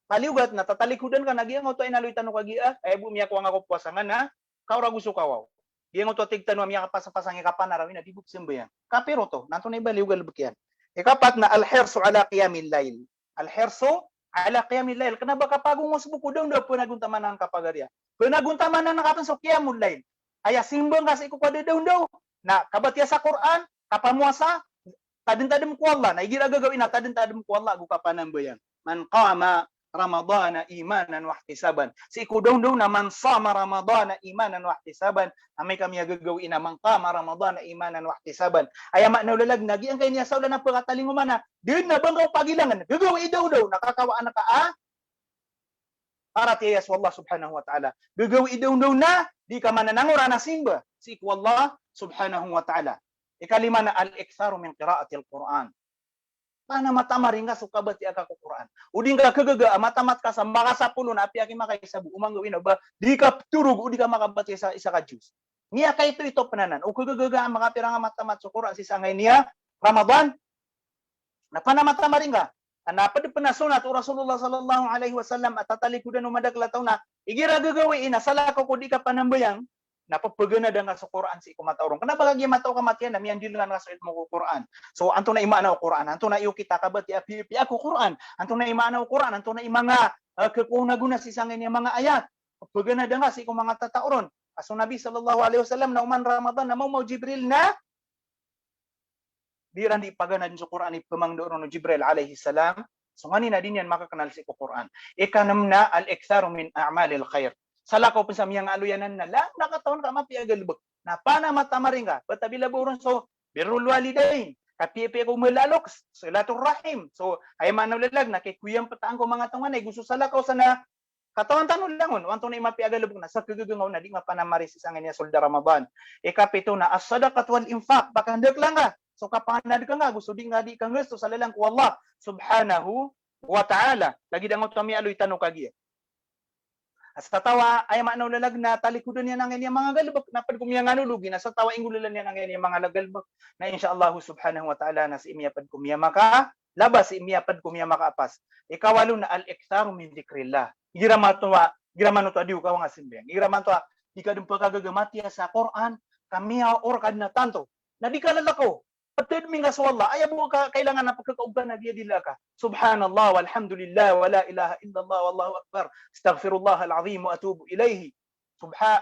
paliugat, na tatalikudan ka, nagyango to ay naluitan ko kagia, ay bumiya ko ang ako puwasangan na, kaura gusto kawaw. Giyango to tigtanwa miya kapasapasang ikapan na rawin na dibuk simbayan. Kapiro to, nato na ibaliugal bukyan. Ikapat na alherso ala qiyamil layl. Alherso ala qiyamil layl. Kana ba kapagong mas buko daw punaguntaman ng kapagarya. Punaguntaman na nakatan sa qiyamul layl. Aya simbang kasi ko kada daw na kabatya sa Quran, kapamuasa, tadin-tadim ko Allah, na igira gagawin na tadin-tadim ko Allah, gu kapanambayan. Man qama Ramadana imanan wa ihtisaban. Si ikudong na man sama Ramadana imanan wa ihtisaban, amay kami gagawin na man qama Ramadana imanan wa ihtisaban. Ay ma naulalag nagi ang kanya sa ulan na pagkatalinguman na, din na banggaw pagilangan, gagawin daw nakakawaan na ka para tiyas wallah subhanahu wa ta'ala. Gagawin daw na, di ka mananangura na simba. Si wallah subhanahu wa ta'ala. Ikalima na al-iktharu min qira'atil Quran. Paano matamarin ka sukabat ti ka Quran? Uding ka kagaga matamat ka sa makasapulo na api aki makaisabu umanggawin ba di ka turug udi ka makabati sa isa ka Diyos. Niya kay ito pananan. O kagaga ang mga pirang matamat sa Quran si sangay niya Ramadan. Na panamatamarin ka. Napad panasunat Rasulullah sallallahu alaihi wasallam at tatalikudan umadagla na igira gagawin nasala ko di ka panambayang napapagana da nga sa Quran si kumataurong. Kenapa lagi mataw kamatian na miyan dilan nga sa mo Quran. So anto na imaana o Quran, anto na iyo kita kabat ya pipi ako Quran, anto na imaana o Quran, anto na imanga kekuna-guna si sangay niya mga ayat. Pagana da nga si mga tatauron. Aso Nabi sallallahu alaihi wasallam na uman Ramadan na mau Jibril na diran di pagana din sa Quran ipamangdoon no Jibril alaihi salam. So ngani na din yan makakanal si Quran. Ikanam na al-iktharu min a'malil khair. Sala ko pa sa miyang aluyanan na lang nakataon ka mapiagalbog. Na pana matamaring ka. Batabila buron so birrul walidain. Kapipi ko malalok silatur rahim. So ay manulalag na kay kuyang pataang ko mga tungan ay gusto sala ko sana katawan tanon langon wanto na mapiagalbog na sa kagagangaw na di mapanamari sa niya solda Ramadan. Ikapito na as-sadaqat wal infaq baka handak lang ka. So kapanad ka nga gusto di nga di kang gusto sa lalang ko Allah subhanahu wa ta'ala. Lagi dangot kami aloy tanong kagi. As tatawa ay manulalag na talikudan niya ng inyong mga galbak na pag kumiyang anulugi na sa tawa ingululan niya ng inyong mga galbak na insyaallah subhanahu wa ta'ala na si imiyapad kumiya maka labas si imiyapad kumiya makaapas. Ikawalo na al-iktharu min dzikrillah. Giraman to adiu ka nga simbeng. Giraman to di ka dum pagagagamati sa Quran kamiya or kad na tanto. Na di ka lalako. Patid mi nga sa wallah ay mo ka kailangan na pagkakaugban na dila ka. Subhanallah walhamdulillah wala ilaha illallah wallahu akbar. Astaghfirullah alazim wa atubu ilayhi.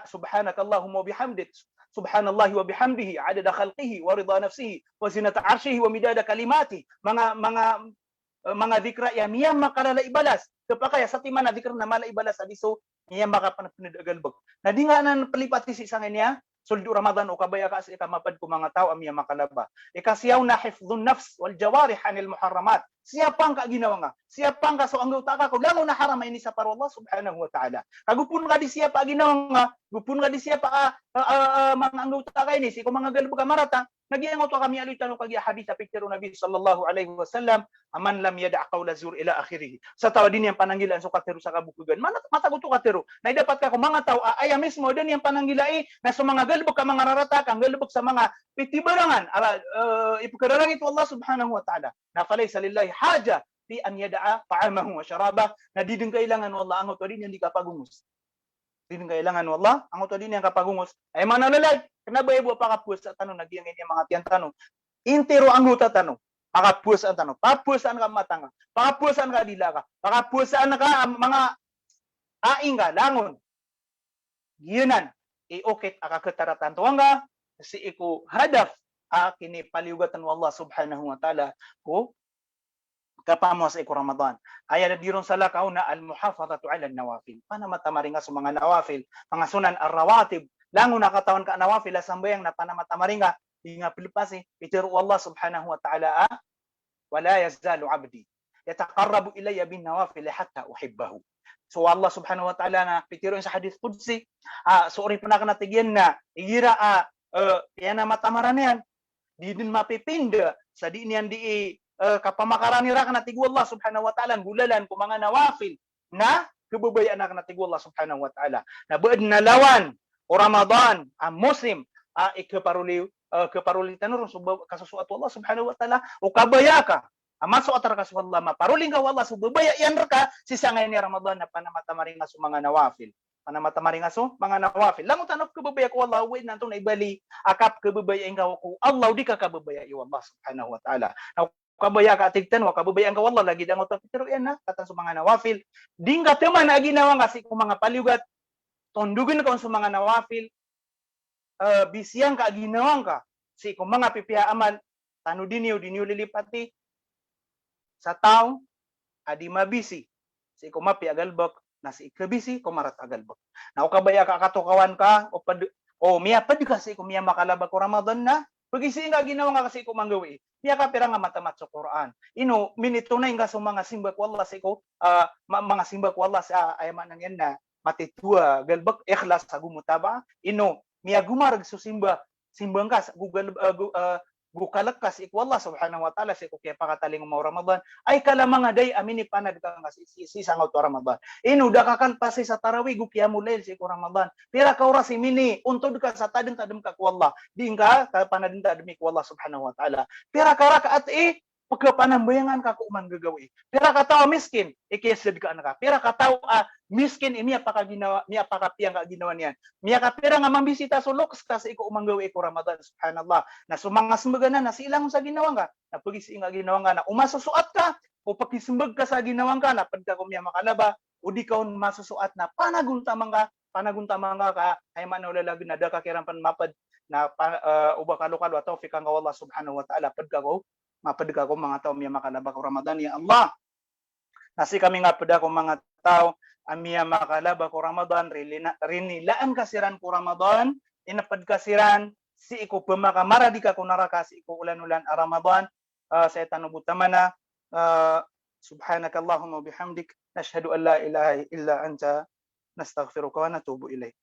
Subhanaka Allahumma wa bihamdik. Subhanallahi wa bihamdihi adada khalqihi wa ridha nafsihi wa zinata arshihi wa midada kalimati. Mga dikra ya miyam makalala ibalas. Kapakaya sa timana dikra na mala ibalas adiso miyam makapanapinagalbog. Na di nga na palipati si isang niya suldu Ramadan o kabaya ka sa ikamapad ko mga tao amiya makalaba. Ikasiyaw na hifdhun nafs wal jawarih anil muharramat. Siya pang ka ginawa nga. Siya pang ka so ang utaka ko lango na haram ini sa para Allah subhanahu wa ta'ala. Kagupun ka di siya pa ginawa nga, gupun ka di siya pa mga ang utaka ini si ko mga galbo ka marata. Nagyango to kami aloy tanong kagi hadith sa picture Nabi sallallahu alaihi wasallam aman lam yada' qawla zur ila akhirih. Sa tawa din yang pananggilan so katero sa kabukugan. Matagot to katero. Na dapat ka ko mga tao ay mismo din yang pananggilai na sa mga galbog ka mga raratak ang galbog sa mga pitibarangan ipagkararangit Allah subhanahu wa ta'ala na falaysa lillahi haja fi an yada'a ta'amahu wa syarabah na diding kailangan wallah ang to din yang di kapagungos. Diding kailangan wallah ang to din yang kapagungos ay manalalag kenapa ibu pakapus sa tanong nagyang ini mga tiyan tanong intero ang uta tanong pakapus ang tanong papusan ka matanga papusan ka dila ka papusan ka mga aing ka langon giyanan iokit akaketaratan tuwanga si iku hadaf kini paliugatan wallah subhanahu wa ta'ala ko kapamo sa iku Ramadan. Aya na diron sa lakaw na al-muhafazatu ala nawafil. Pana matamari nga sa mga nawafil, mga sunan ar-rawatib. Lango nakatawan ka nawafil sambayang na pana matamari nga di nga pilipasi. Pero Allah subhanahu wa ta'ala wala yazalu abdi. yataqarrabu ilayya bin nawafil hatta uhibbahu. So Allah subhanahu wa ta'ala na pitiro sa hadith qudsi, suuri pa na tigyan na igira yan na matamaran yan di din mapipinda sa di niyan di kapamakaran nira kana tigu Allah subhanahu wa ta'ala bulalan ko mga nawafil na kebabayaan na kana tigu Allah subhanahu wa ta'ala na buad na lawan o Ramadan ang Muslim keparuli tanur kasusuat Allah subhanahu wa ta'ala o kabaya ka masuk atar kasu Allah maparuling ka Allah subhanahu yan ka sisangay ni Ramadan na panamataring nga mga nawafil panamataring nga mga nawafil langon tanop kababaya ko Allah way nanto na ibali akap kababaya nga ko Allah di ka kababaya i Allah subhanahu wa ta'ala kabaya ka tigtan wa kababaya nga Allah lagi dangot pero yan na katan sa mga nawafil dingga teman na ginawa kasi kung mga paliugat tondugin ka sa mga nawafil bisiyang ka ginawang ka si kung mga pipiha amal tanu diniyo lilipati sa tao adi mabisi si kumapi agalbak na si ikabisi kumarat agalbak na ukabaya ka katukawan ka o miya pad kasi kung miya makalabak ko Ramadan na pagisi nga ginawa nga kasi ko manggawi miya ka pira nga matamat sa Quran minito na nga sa mga simbak wallah si ko mga simbak wallah sa ayaman nang yan na matitua galbak ikhlas sa gumutaba miya gumarag so simbang ka Google gukalakas ikwallah subhanahu wa ta'ala si kaya pakataling mo Ramadan ay kalamang day amini panad ka nga si sangaw to Ramadan inu dakakan pasi sa tarawih gukya mulail si ko Ramadan pira ka oras mini untod ka sa tadem ka kwallah dingka ka panadin tadem kwallah subhanahu wa ta'ala pira ka rakaat pagkapanambayangan ka kung man gagawi pira ka tao miskin ikisad ka na ka pira ka tao miskin miya pakapiyang ka ginawa niyan miya ka pira nga mambisita sulok kasi iko umanggawi iko Ramadan subhanallah na sumangas magana na silang sa ginawa ka na pagisi nga ginawa ka na umasusuat ka o pakisimbag ka sa ginawa ka na pagka ko miya makalaba o di ka masusuat na panaguntamang ka ay manulalag na daka kirampan mapad na uba kalukalo atau fikang Allah subhanahu wa ta'ala pagka ko mapadka ko mga tao miya makalaba ko Ramadan ya Allah nasi kami nga pada ko mga tao amiya makalaba ko Ramadan rinilaan kasiran ko Ramadan inapad kasiran si iko pemakamara di ka ko naraka si iko ulan-ulan a Ramadan sa etanubutamana subhanakallahumma bihamdik nashhadu an la ilaha illa anta nastaghfiruka wa natubu ilaik.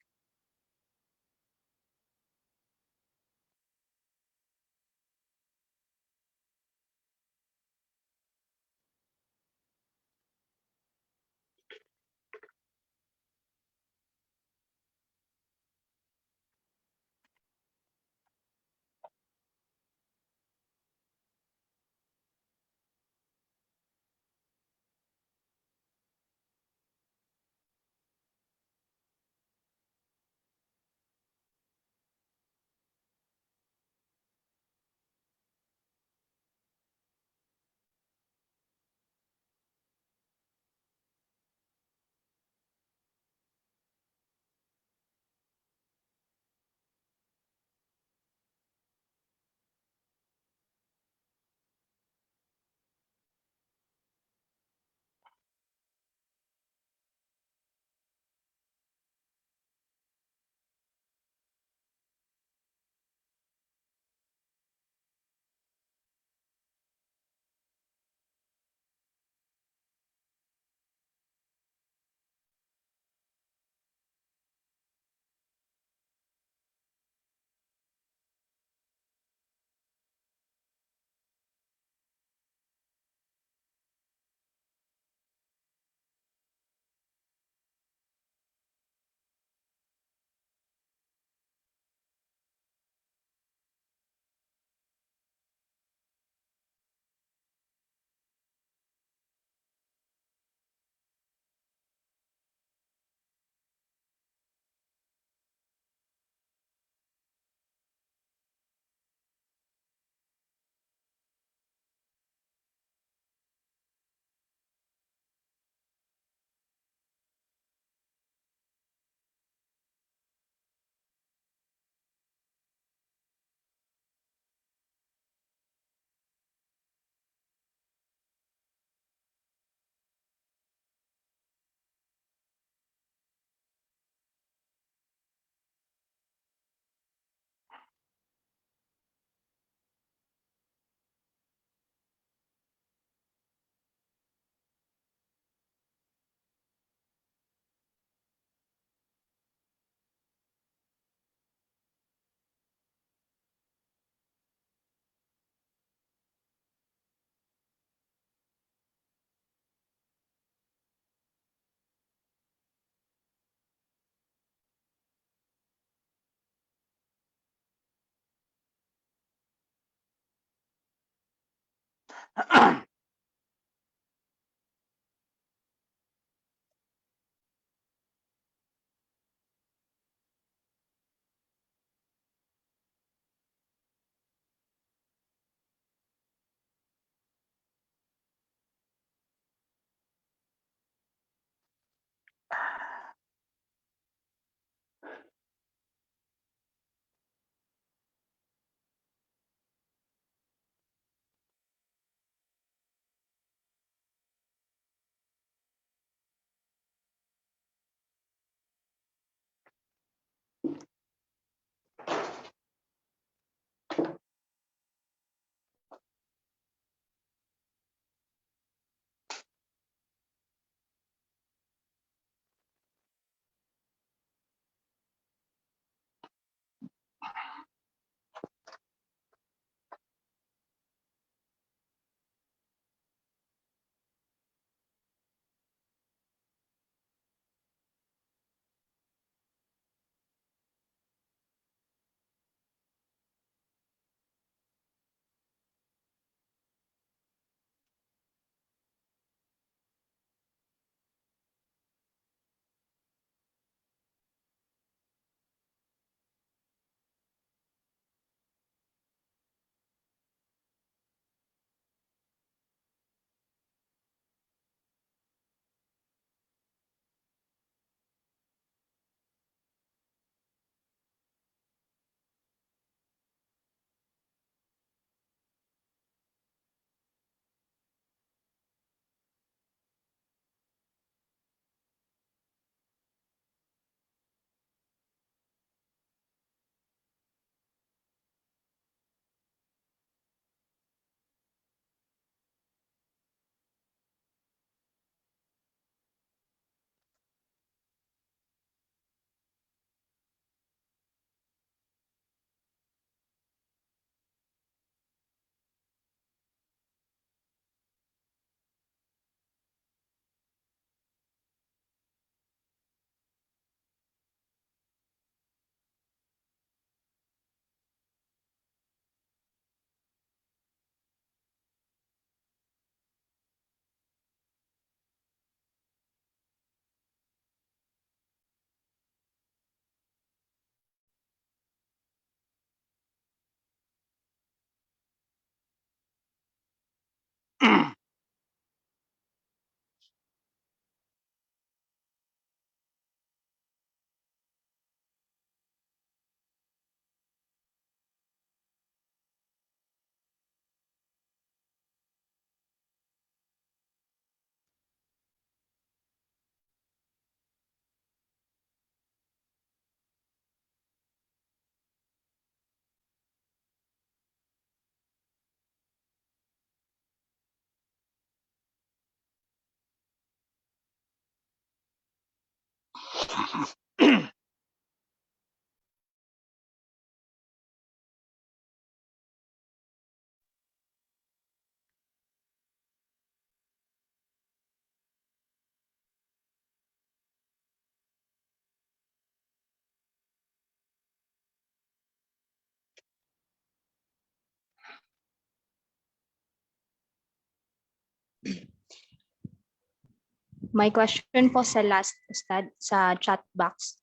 May question po sa last, Ustad, sa chat box.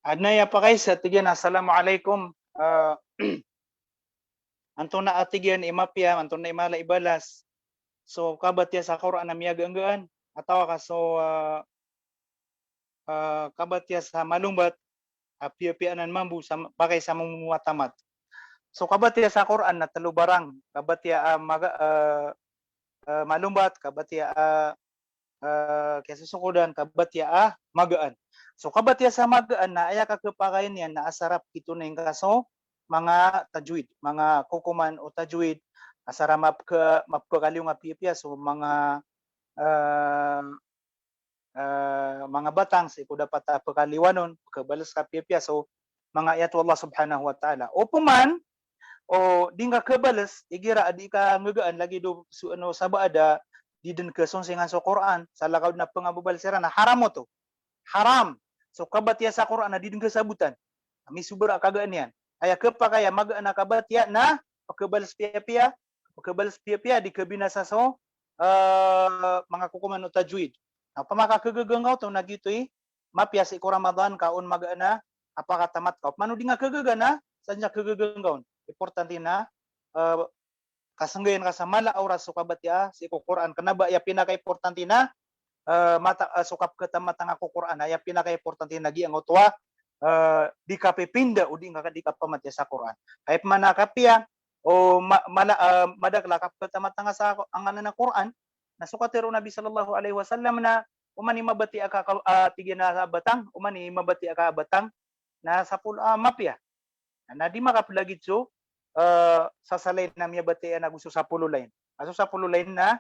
Adnaya pa kay sa tigyan, assalamualaikum. Antong na atigyan imapya, antong na imala ibalas. So kabat ya sa Quran na miyaganggaan. Atawa ka so kabat ya sa malumbat, piya-piyanan mambu sa bagay sa mumuwatamat. So kabat ya sa Quran na talubarang, kabat ya malumbat, kabat ya kaya susukudan, kabat ya magaan. So kabat ya sa magaan na aya kakapakayan yan na asarap ito na yung kaso mga tajwid, mga kukuman o tajwid, asara mapkakaliw nga piya so mga mga batang sa iko dapat pagkaliwanon, pagkabalas ka piya so mga ayat Allah subhanahu wa ta'ala. O puman, o di nga kabalas, igira adi ka ngagaan lagi do so, ano, sa baada, di din ka sonsingan sa Quran, sa lakaw na pangababalsira na haram mo to. Haram. So kabatya sa Quran na di din ka sabutan. Kami subra kagaan yan. Kaya kaya magaan na kabatya na pagkabalas piya-piya, di kabinasa so mga kukuman o tajwid. Ang pamakakagaganggaw to nagitoy mapya si ko Ramadan kaon magana apakatamat ka. Mano di nga kagagana sa nya kagaganggaw. Importante na kasanggayan ka sa mala oras so kabatya si ko Quran kanaba ya pinaka-importante na sukap ka tamata nga ko Quran ya pinaka-importante nagi ang utwa di ka pipinda o di ka pamatya sa Quran. Kahit manakapya o madakla kapag tamatanga sa ang ano na Quran nasukatero Nabi sallallahu alaihi wasallam na umani mabati aka tigyan na batang umani mabati aka batang na sa mapya na di makapalagid so sasalay na miya batian na gusto sa pululain aso sa pululain na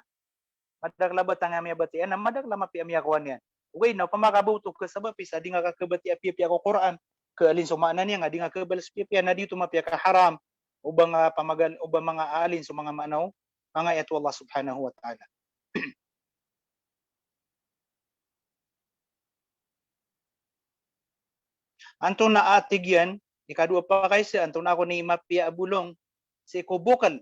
madakla batang miya batian na madakla mapya miya kuan yan uy na pamakabuto ka sa bapis adi nga kakabati apya ko Quran kaalin sumana niya nga di nga kabalas pipya na dito mapya ka haram ubang pamagal ubang mga alin sa mga manaw mga ayat Allah subhanahu wa ta'ala. Anto na atig yan, ikadua pa kaysa, anto na ako ni mapia abulong, si ko bukal.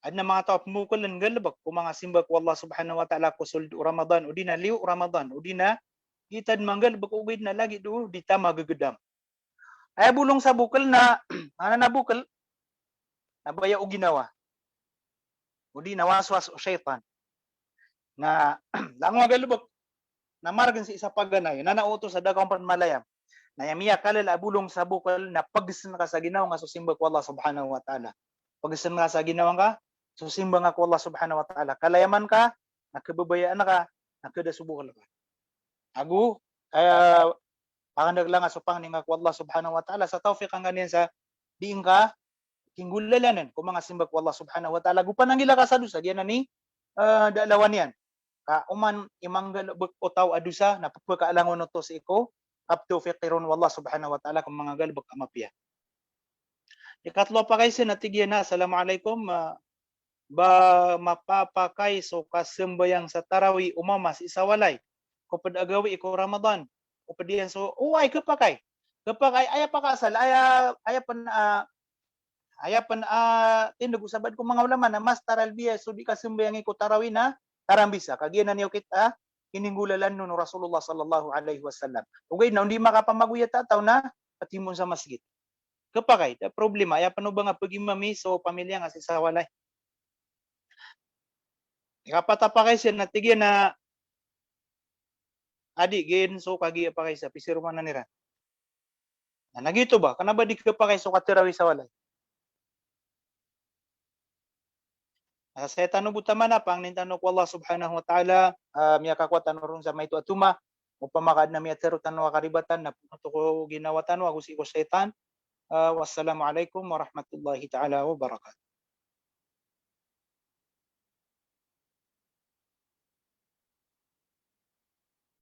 Ad na mga tao pumukulan galabak, kung mga simbak wa Allah subhanahu wa ta'ala ko suldo Ramadan, o di na liw Ramadan, o di na itad manggalabak ugid na lagi do, di ta magagudam. Ay bulong sa bukal na, ano na bukal, nabaya o ginawa. O di nawaswas o syaitan. Na, lang mga galabak, namargan si isa paganay, na nauto sa dakong panmalayam. Na yamiya kalal abulong sa bukal na pagsan ka sa ginawa nga susimba ko Allah subhanahu wa ta'ala. Pagsan ka sa ginawa ka, susimba nga ko Allah subhanahu wa ta'ala. Kalayaman ka, nakababayaan ka, nakadasubukal ka. Agu, kaya pangandag lang nga supang nga ko Allah subhanahu wa ta'ala sa tawfiq ang ganyan sa diin ka, kinggulalanan kung mga simba ko Allah subhanahu wa ta'ala. Gupan ang ila ka sa dusa, diyan na ni dalawan yan. Ka uman imanggal utaw adusa na pagkaalangon to sa iko up to fiqirun wallah subhanahu wa ta'ala kung mga galbag amapya. Ikatlo pa kayo natigyan na assalamualaikum ba mapapakay so kasembayang sa tarawi umamas isawalay kupad agawi iko Ramadan kupad diyan so uay kapakay aya pa kasal aya pan tindog usabad ko mga ulama na mas taral biya so di kasembayang iko tarawi na tarambisa kagiyan na niyo kita ininggulalan no Rasulullah sallallahu alaihi wasallam. Ugay na hindi makapamaguyat tataw na patimon sa masjid. Kapakay, da problema ya pano ba nga pagimami so pamilya nga si sawalay. Ikapatapakay siya natigyan na adi gin so kagiya pa kay sa pisiro man na nira. Na nagito ba kana ba di kapakay so katirawi sa walay. Sa tanong butama na pang nintano ko Allah subhanahu wa ta'ala miya kakwatan ron sa may atuma o pamakad na miya tero tanong karibatan na puto ko ginawa tanong ako si ko syaitan wassalamu alaikum warahmatullahi ta'ala wabarakatuh.